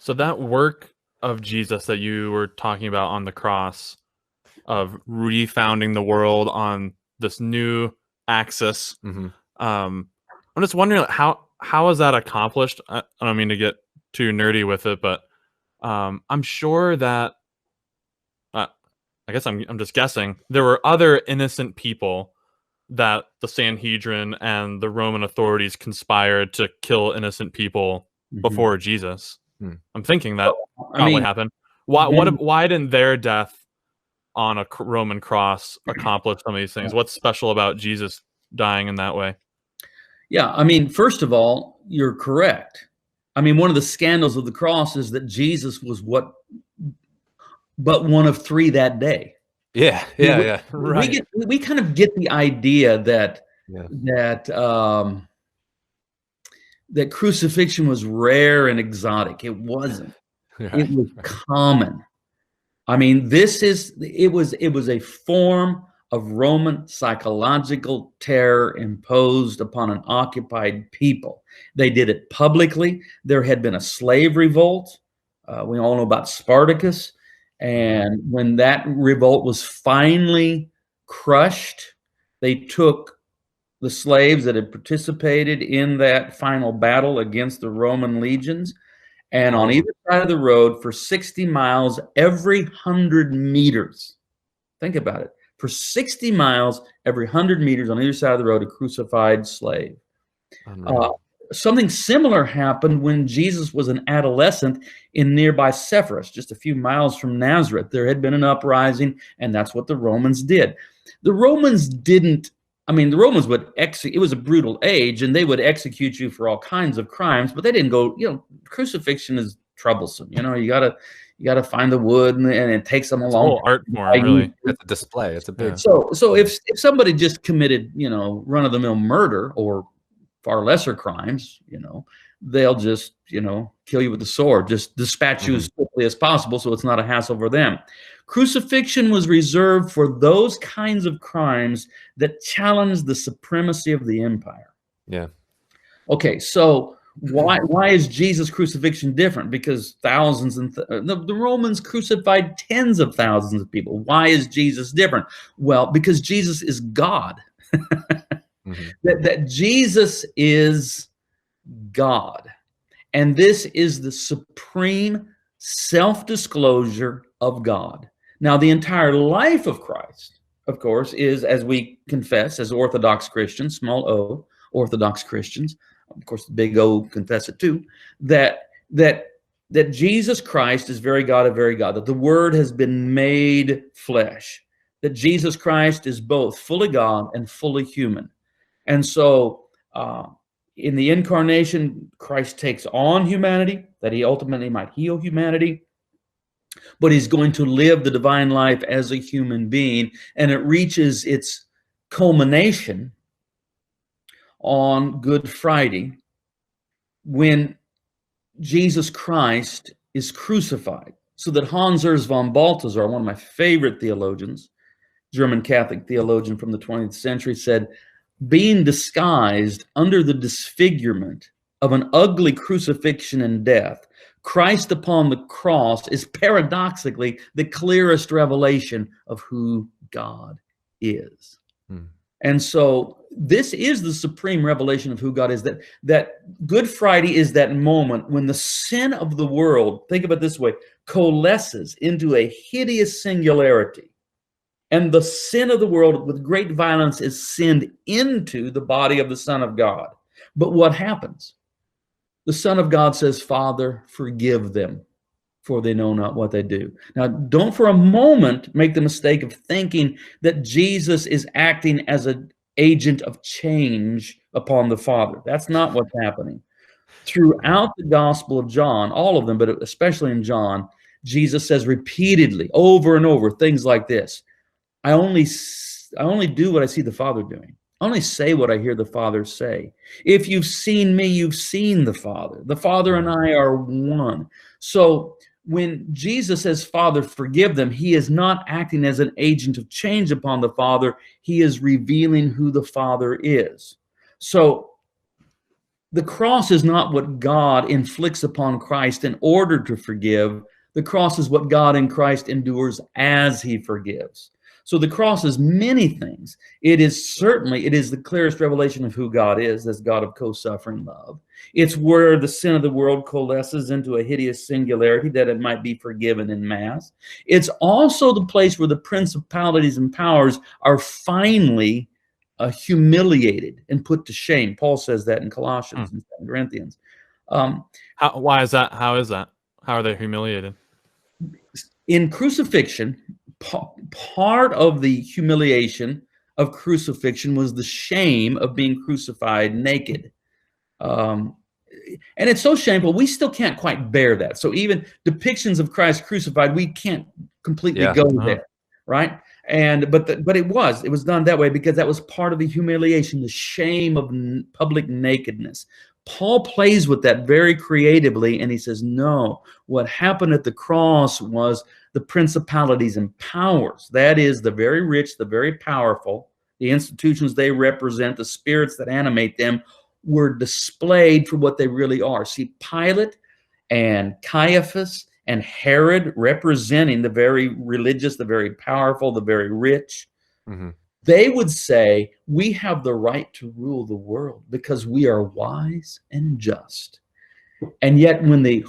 So that work of Jesus that you were talking about on the cross, of refounding the world on this new axis, Mm-hmm. I'm just wondering how is that accomplished? I don't mean to get too nerdy with it, but I'm sure that I guess I'm just guessing there were other innocent people that the Sanhedrin and the Roman authorities conspired to kill innocent people before Jesus. I'm thinking that probably happened. Why didn't their death on a Roman cross accomplish some of these things? What's special about Jesus dying in that way? Yeah, I mean, first of all, you're correct. I mean, one of the scandals of the cross is that Jesus was but one of three that day. Yeah. Right. We kind of get the idea that that crucifixion was rare and exotic. It wasn't. It was common. I mean, it was a form of Roman psychological terror imposed upon an occupied people. They did it publicly. There had been a slave revolt. We all know about Spartacus. And when that revolt was finally crushed, they took the slaves that had participated in that final battle against the Roman legions, and on either side of the road for 60 miles, every 100 meters, think about it, for 60 miles, every 100 meters on either side of the road, a crucified slave. Something similar happened when Jesus was an adolescent in nearby Sepphoris, just a few miles from Nazareth. There had been an uprising, and that's what the Romans did. The Romans didn't, I mean, the Romans would execute, it was a brutal age, and they would execute you for all kinds of crimes, but they didn't go, crucifixion is troublesome. You gotta find the wood, and it takes them a long art form, really. It's a display. It's a big. So if somebody just committed, run-of-the-mill murder or far lesser crimes, they'll just, kill you with the sword, just dispatch you as quickly as possible so it's not a hassle for them. Crucifixion was reserved for those kinds of crimes that challenged the supremacy of the empire. Yeah. Okay, so why is Jesus' crucifixion different? Because thousands the Romans crucified tens of thousands of people. Why is Jesus different? Well, because Jesus is God. That Jesus is God. And this is the supreme self-disclosure of God. Now, the entire life of Christ, of course, is, as we confess as Orthodox Christians, small o, Orthodox Christians, of course, the big O confess it too, that Jesus Christ is very God of very God, that the Word has been made flesh, that Jesus Christ is both fully God and fully human. And so in the incarnation, Christ takes on humanity, that he ultimately might heal humanity, but he's going to live the divine life as a human being, and it reaches its culmination on Good Friday when Jesus Christ is crucified. So that Hans Urs von Balthasar, one of my favorite theologians, German Catholic theologian from the 20th century, said, being disguised under the disfigurement of an ugly crucifixion and death, Christ upon the cross is paradoxically the clearest revelation of who God is. And so this is the supreme revelation of who God is, that Good Friday is that moment when the sin of the world, think of it this way, coalesces into a hideous singularity. And the sin of the world with great violence is sinned into the body of the Son of God. But what happens? The Son of God says, Father, forgive them, for they know not what they do. Now, don't for a moment make the mistake of thinking that Jesus is acting as an agent of change upon the Father. That's not what's happening. Throughout the Gospel of John, all of them, but especially in John, Jesus says repeatedly, over and over, things like this. I only do what I see the Father doing. I only say what I hear the Father say. If you've seen me, you've seen the Father. The Father and I are one. So when Jesus says, Father, forgive them, he is not acting as an agent of change upon the Father. He is revealing who the Father is. So the cross is not what God inflicts upon Christ in order to forgive. The cross is what God in Christ endures as he forgives. So the cross is many things. It is the clearest revelation of who God is as God of co-suffering love. It's where the sin of the world coalesces into a hideous singularity that it might be forgiven in mass. It's also the place where the principalities and powers are finally humiliated and put to shame. Paul says that in Colossians and Corinthians. Why is that? How is that? How are they humiliated? In crucifixion, part of the humiliation of crucifixion was the shame of being crucified naked. And it's so shameful, we still can't quite bear that. So even depictions of Christ crucified, we can't completely go there, right? But it was done that way because that was part of the humiliation, the shame of public nakedness. Paul plays with that very creatively, and he says, no, what happened at the cross was the principalities and powers. That is, the very rich, the very powerful, the institutions they represent, the spirits that animate them, were displayed for what they really are. See, Pilate and Caiaphas and Herod, representing the very religious, the very powerful, the very rich, they would say, we have the right to rule the world because we are wise and just. And yet when the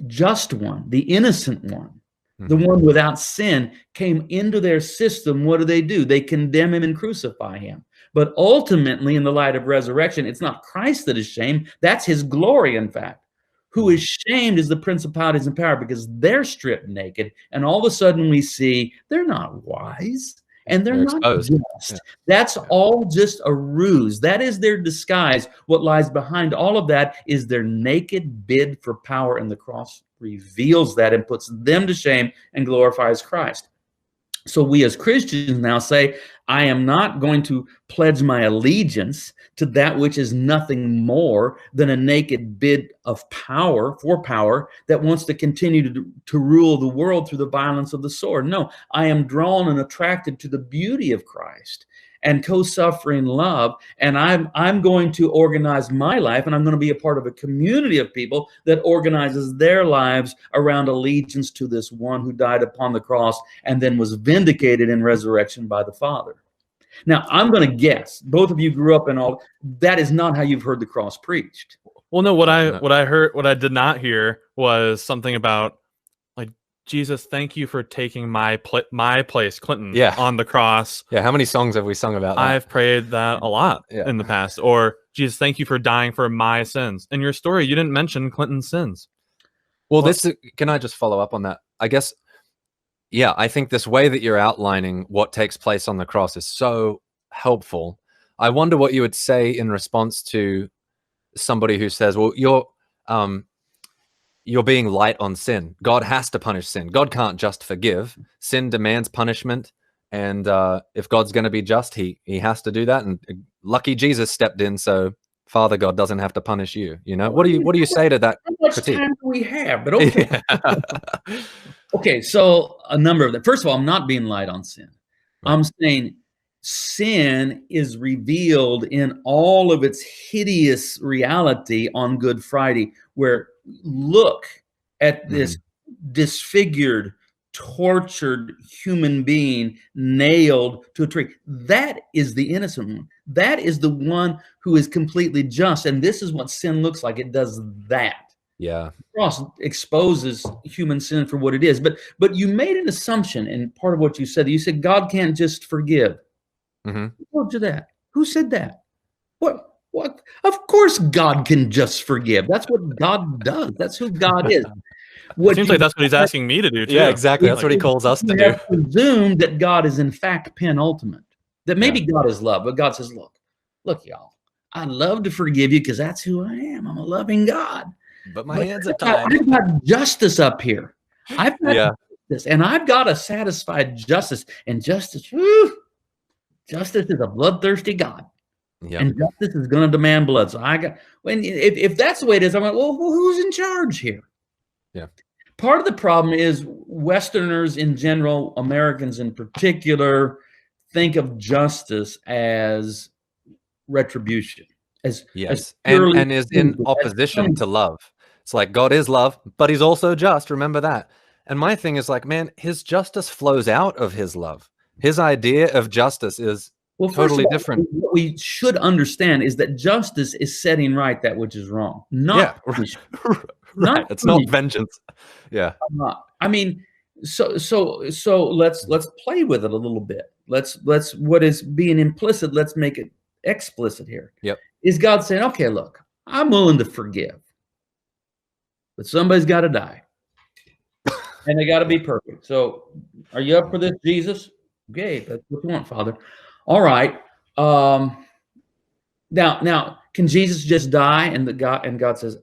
just one, the innocent one, the one without sin came into their system, what do? They condemn him and crucify him. But ultimately, in the light of resurrection, it's not Christ that is shamed. That's his glory, in fact. Who is shamed is the principalities and power because they're stripped naked. And all of a sudden we see they're not wise. And they're not just. Yeah. That's all just a ruse. That is their disguise. What lies behind all of that is their naked bid for power, and the cross reveals that and puts them to shame and glorifies Christ. So we as Christians now say, I am not going to pledge my allegiance to that which is nothing more than a naked bid of power, for power, that wants to continue to rule the world through the violence of the sword. No, I am drawn and attracted to the beauty of Christ and co-suffering love, and I'm going to organize my life, and I'm going to be a part of a community of people that organizes their lives around allegiance to this one who died upon the cross and then was vindicated in resurrection by the Father. Now, I'm going to guess, both of you grew up in all, that is not how you've heard the cross preached. Well, no, what I did not hear was something about, like, Jesus, thank you for taking my place, Clinton, on the cross. Yeah, how many songs have we sung about that? I've prayed that a lot in the past. Or, Jesus, thank you for dying for my sins. In your story, you didn't mention Clinton's sins. Well, can I just follow up on that? I guess, yeah, I think this way that you're outlining what takes place on the cross is so helpful. I wonder what you would say in response to somebody who says, well, you're being light on sin. God has to punish sin. God can't just forgive. Sin demands punishment. And if God's going to be just, he has to do that. And lucky Jesus stepped in, so Father God doesn't have to punish you. You know, what do you say to that? How much time do we have? But okay. Okay, so a number of them. First of all, I'm not being light on sin. I'm saying sin is revealed in all of its hideous reality on Good Friday, where look at this disfigured, tortured human being nailed to a tree. That is the innocent one. That is the one who is completely just. And this is what sin looks like. It does that. Yeah. The cross exposes human sin for what it is. But you made an assumption in part of what you said. You said God can't just forgive. Who told you that? Who said that? What? Of course God can just forgive. That's what God does. That's who God is. It seems like that's what he's asking me to do too. Yeah, exactly. That's what he calls us to do. Presume that God is in fact penultimate. That maybe God is love, but God says, look, y'all, I'd love to forgive you because that's who I am. I'm a loving God. But my hands are tied. I've got justice up here. I've got justice, and I've got a satisfied justice. And justice, justice is a bloodthirsty God. Yep. And justice is going to demand blood. So if that's the way it is, I'm like, well, who's in charge here? Yeah. Part of the problem is Westerners in general, Americans in particular, think of justice as retribution. as Yes, purely and is in sinful, as opposition to sinful. love. It's like God is love, but he's also just. Remember that. And my thing is like, man, his justice flows out of his love. His idea of justice is Well, first of totally all, different. what we should understand is that justice is setting right that which is wrong, Yeah, not right. punishment. Right. Not It's not punishment. vengeance. Yeah. I mean, so let's play with it a little bit. Let's what is being implicit, let's make it explicit here. Yep. Is God saying, okay, look, I'm willing to forgive, but somebody's got to die, and they got to be perfect. So, are you up for this, Jesus? Okay, that's what you want, Father. All right. Now, can Jesus just die? And God says,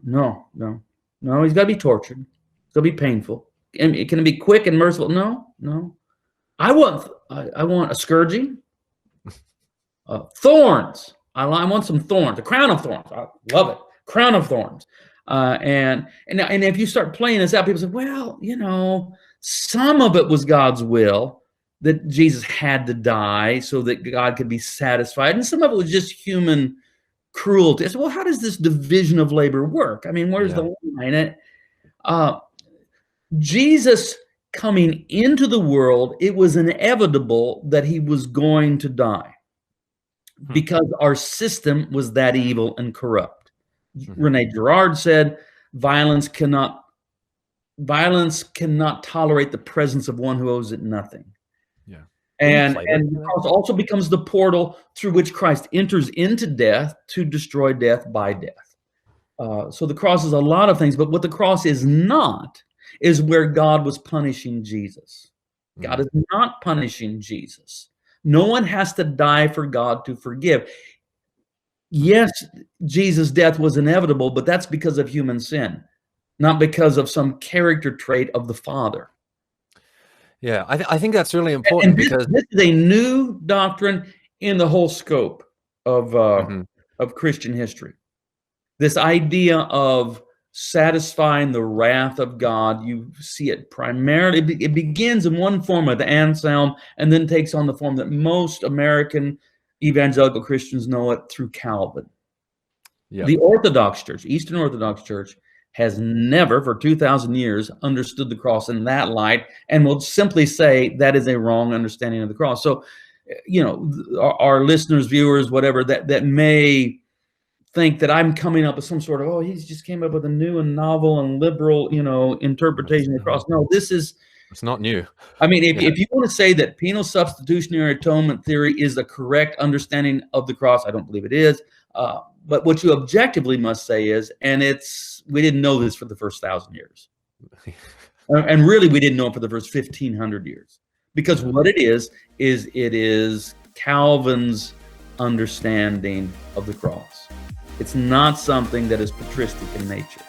no. He's got to be tortured. It's going to be painful. And can it be quick and merciful? No. I want a scourging, thorns. I want some thorns, a crown of thorns. I love it, crown of thorns. And if you start playing this out, people say, well, some of it was God's will that Jesus had to die so that God could be satisfied, and some of it was just human cruelty. I said, well, how does this division of labor work? I mean, where's the line? Jesus coming into the world, it was inevitable that he was going to die because our system was that evil and corrupt. Rene Girard said, violence cannot tolerate the presence of one who owes it nothing. Yeah. And the cross also becomes the portal through which Christ enters into death to destroy death by death. So the cross is a lot of things, but what the cross is not is where God was punishing Jesus. God is not punishing Jesus. No one has to die for God to forgive. Yes, Jesus' death was inevitable, but that's because of human sin, not because of some character trait of the Father. Yeah, I think that's really important, because this is a new doctrine in the whole scope of Christian history. This idea of satisfying the wrath of God, you see it primarily, it begins in one form with Anselm and then takes on the form that most American evangelical Christians know it through Calvin. Yep. The Orthodox Church, Eastern Orthodox Church, has never for 2,000 years understood the cross in that light, and will simply say that is a wrong understanding of the cross. So, our listeners, viewers, whatever, that may think that I'm coming up with some sort of, he's just came up with a new and novel and liberal, interpretation of the cross. No, it's not new. I mean, if you want to say that penal substitutionary atonement theory is the correct understanding of the cross, I don't believe it is. But what you objectively must say is, and we didn't know this for the first 1,000 years. And really, we didn't know it for the first 1,500 years. Because what it is Calvin's understanding of the cross. It's not something that is patristic in nature.